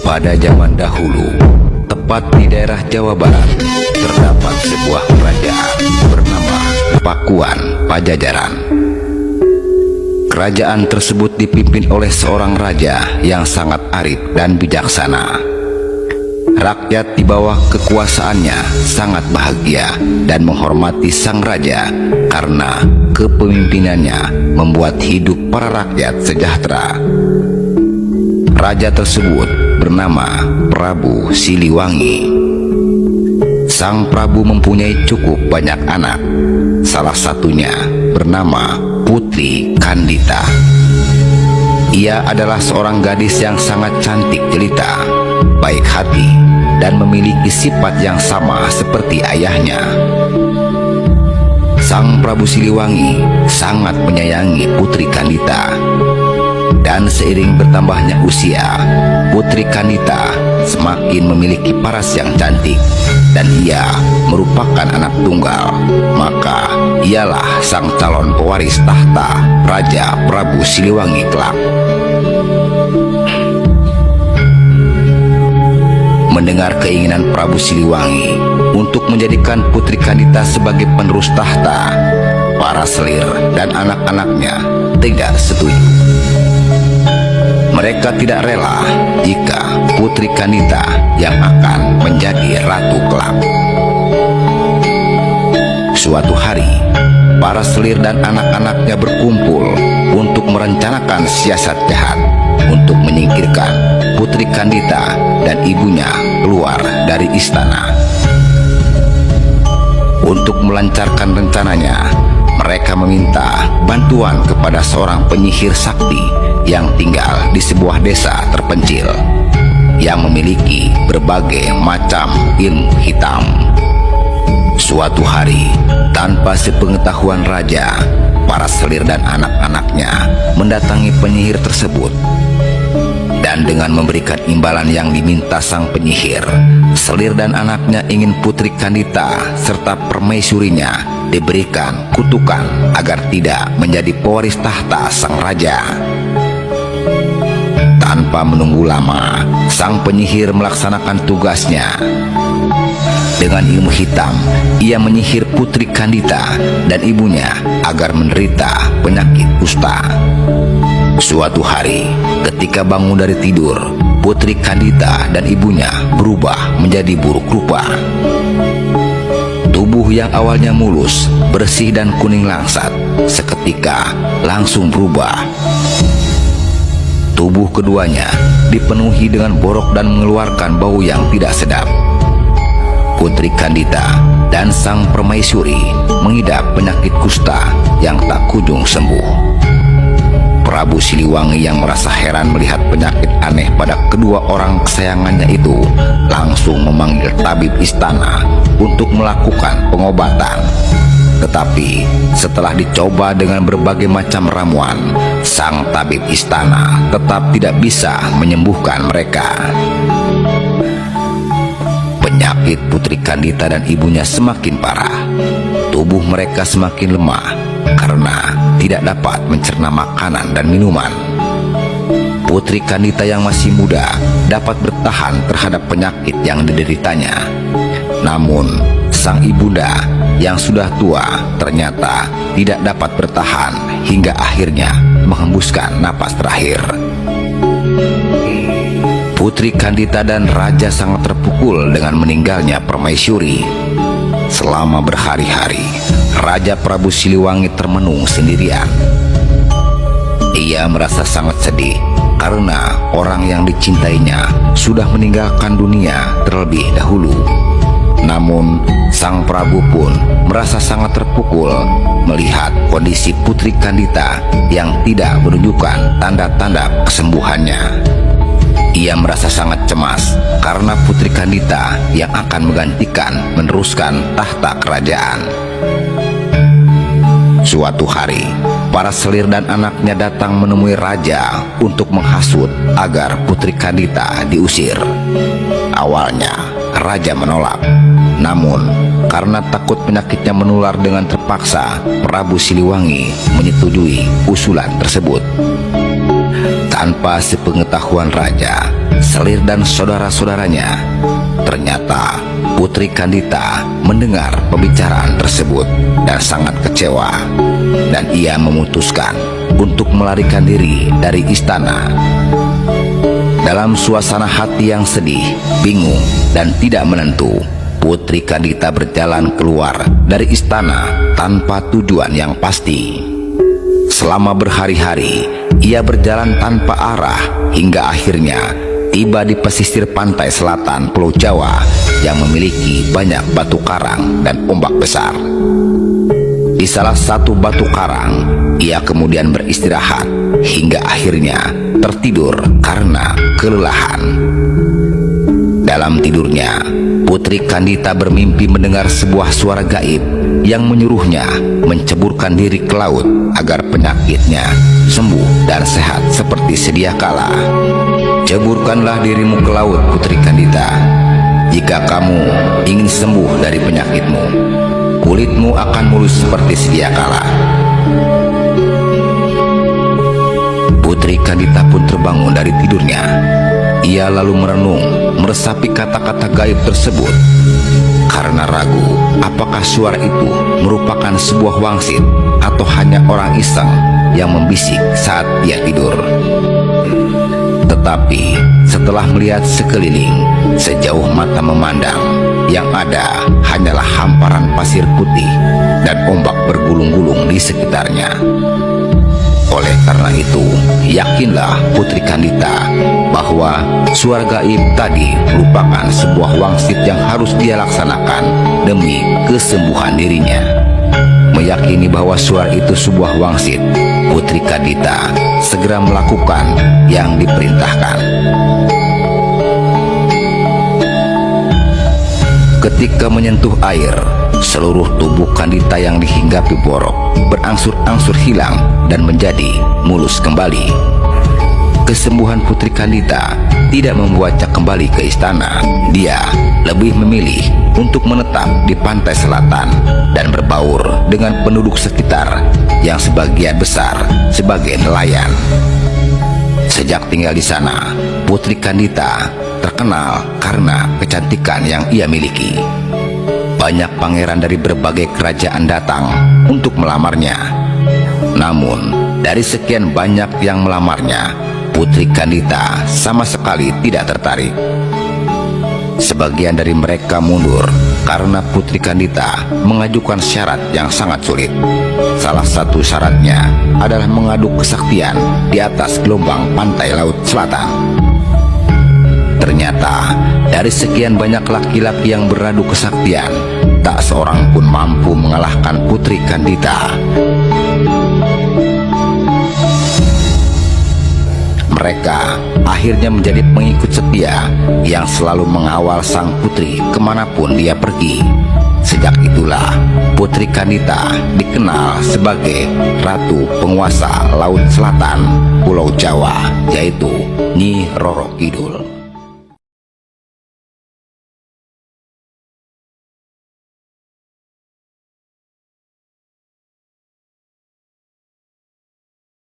Pada zaman dahulu, tepat di daerah Jawa Barat, terdapat sebuah kerajaan bernama Pakuan Pajajaran. Kerajaan tersebut dipimpin oleh seorang raja yang sangat arif dan bijaksana. Rakyat di bawah kekuasaannya sangat bahagia dan menghormati sang raja karena kepemimpinannya membuat hidup para rakyat sejahtera. Raja tersebut bernama Prabu Siliwangi. Sang Prabu mempunyai cukup banyak anak. Salah satunya bernama Putri Kandita. Ia adalah seorang gadis yang sangat cantik jelita, baik hati, dan memiliki sifat yang sama seperti ayahnya. Sang Prabu Siliwangi sangat menyayangi Putri Kandita. Dan seiring bertambahnya usia, Putri Kandita semakin memiliki paras yang cantik, dan ia merupakan anak tunggal. Maka ialah sang calon pewaris tahta Raja Prabu Siliwangi kelak. Mendengar keinginan Prabu Siliwangi untuk menjadikan Putri Kandita sebagai penerus tahta, para selir dan anak-anaknya tidak setuju. Mereka tidak rela jika Putri Kandita yang akan menjadi ratu kelak. Suatu hari, para selir dan anak-anaknya berkumpul untuk merencanakan siasat jahat untuk menyingkirkan Putri Kandita dan ibunya keluar dari istana. Untuk melancarkan rencananya, mereka meminta bantuan kepada seorang penyihir sakti yang tinggal di sebuah desa terpencil yang memiliki berbagai macam ilmu hitam. Suatu hari, tanpa sepengetahuan raja, para selir dan anak-anaknya mendatangi penyihir tersebut. Dan dengan memberikan imbalan yang diminta sang penyihir, selir dan anaknya ingin Putri Kandita serta permaisurinya diberikan kutukan agar tidak menjadi pewaris tahta sang raja. Tanpa menunggu lama, sang penyihir melaksanakan tugasnya. Dengan ilmu hitam, ia menyihir Putri Kandita dan ibunya agar menderita penyakit kusta. Suatu hari, ketika bangun dari tidur, Putri Kandita dan ibunya berubah menjadi buruk rupa. Tubuh yang awalnya mulus, bersih dan kuning langsat, seketika langsung berubah. Tubuh keduanya dipenuhi dengan borok dan mengeluarkan bau yang tidak sedap. Putri Kandita dan sang permaisuri mengidap penyakit kusta yang tak kunjung sembuh. Prabu Siliwangi yang merasa heran melihat penyakit aneh pada kedua orang kesayangannya itu langsung memanggil tabib istana untuk melakukan pengobatan. Tetapi setelah dicoba dengan berbagai macam ramuan, sang tabib istana tetap tidak bisa menyembuhkan mereka. Penyakit Putri Kandita dan ibunya semakin parah. Tubuh mereka semakin lemah karena tidak dapat mencerna makanan dan minuman. Putri Kandita yang masih muda dapat bertahan terhadap penyakit yang dideritanya. Namun sang ibunda yang sudah tua ternyata tidak dapat bertahan hingga akhirnya menghembuskan napas terakhir. Putri Kandita dan raja sangat terpukul dengan meninggalnya permaisuri. Selama berhari-hari, Raja Prabu Siliwangi termenung sendirian. Ia merasa sangat sedih karena orang yang dicintainya sudah meninggalkan dunia terlebih dahulu. Namun, sang Prabu pun merasa sangat terpukul melihat kondisi Putri Kandita yang tidak menunjukkan tanda-tanda kesembuhannya. Ia merasa sangat cemas karena Putri Kandita yang akan menggantikan meneruskan tahta kerajaan. Suatu hari, para selir dan anaknya datang menemui raja untuk menghasut agar Putri Kandita diusir. Awalnya, raja menolak. Namun, karena takut penyakitnya menular dengan terpaksa, Prabu Siliwangi menyetujui usulan tersebut. Tanpa sepengetahuan raja, Selir dan saudara-saudaranya. Ternyata Putri Kandita mendengar pembicaraan tersebut dan sangat kecewa, dan ia memutuskan untuk melarikan diri dari istana. Dalam suasana hati yang sedih, bingung, dan tidak menentu, Putri Kandita berjalan keluar dari istana tanpa tujuan yang pasti. Selama berhari-hari, ia berjalan tanpa arah hingga akhirnya tiba di pesisir pantai selatan Pulau Jawa yang memiliki banyak batu karang dan ombak besar. Di salah satu batu karang, ia kemudian beristirahat hingga akhirnya tertidur karena kelelahan. Dalam tidurnya, Putri Kandita bermimpi mendengar sebuah suara gaib yang menyuruhnya menceburkan diri ke laut agar penyakitnya sembuh dan sehat seperti sedia kala. Ceburkanlah dirimu ke laut, Putri Kandita. Jika kamu ingin sembuh dari penyakitmu, kulitmu akan mulus seperti sedia kala. Putri Kandita pun terbangun dari tidurnya. Ia lalu merenung, meresapi kata-kata gaib tersebut. Karena ragu apakah suara itu merupakan sebuah wangsit atau hanya orang iseng yang membisik saat dia tidur. Tetapi setelah melihat sekeliling, sejauh mata memandang, yang ada hanyalah hamparan pasir putih dan ombak bergulung-gulung di sekitarnya. Oleh karena itu, yakinlah Putri Kandita bahwa suara gaib tadi merupakan sebuah wangsit yang harus dia laksanakan demi kesembuhan dirinya. Meyakini bahwa suara itu sebuah wangsit, Putri Kandita segera melakukan yang diperintahkan. Ketika menyentuh air, seluruh tubuh Kandita yang dihinggapi borok berangsur-angsur hilang dan menjadi mulus kembali. Kesembuhan Putri Kandita tidak membuatnya kembali ke istana. Dia lebih memilih untuk menetap di pantai selatan dan berbaur dengan penduduk sekitar yang sebagian besar sebagai nelayan. Sejak tinggal di sana, Putri Kandita terkenal karena kecantikan yang ia miliki. Banyak pangeran dari berbagai kerajaan datang untuk melamarnya. Namun, dari sekian banyak yang melamarnya, Putri Kandita sama sekali tidak tertarik. Sebagian dari mereka mundur karena Putri Kandita mengajukan syarat yang sangat sulit. Salah satu syaratnya adalah mengadu kesaktian di atas gelombang pantai laut selatan. Ternyata dari sekian banyak laki-laki yang beradu kesaktian, tak seorang pun mampu mengalahkan Putri Kandita. Mereka akhirnya menjadi pengikut setia yang selalu mengawal sang putri kemanapun dia pergi. Sejak itulah Putri Kandita dikenal sebagai Ratu Penguasa Laut Selatan Pulau Jawa, yaitu Nyi Roro Kidul.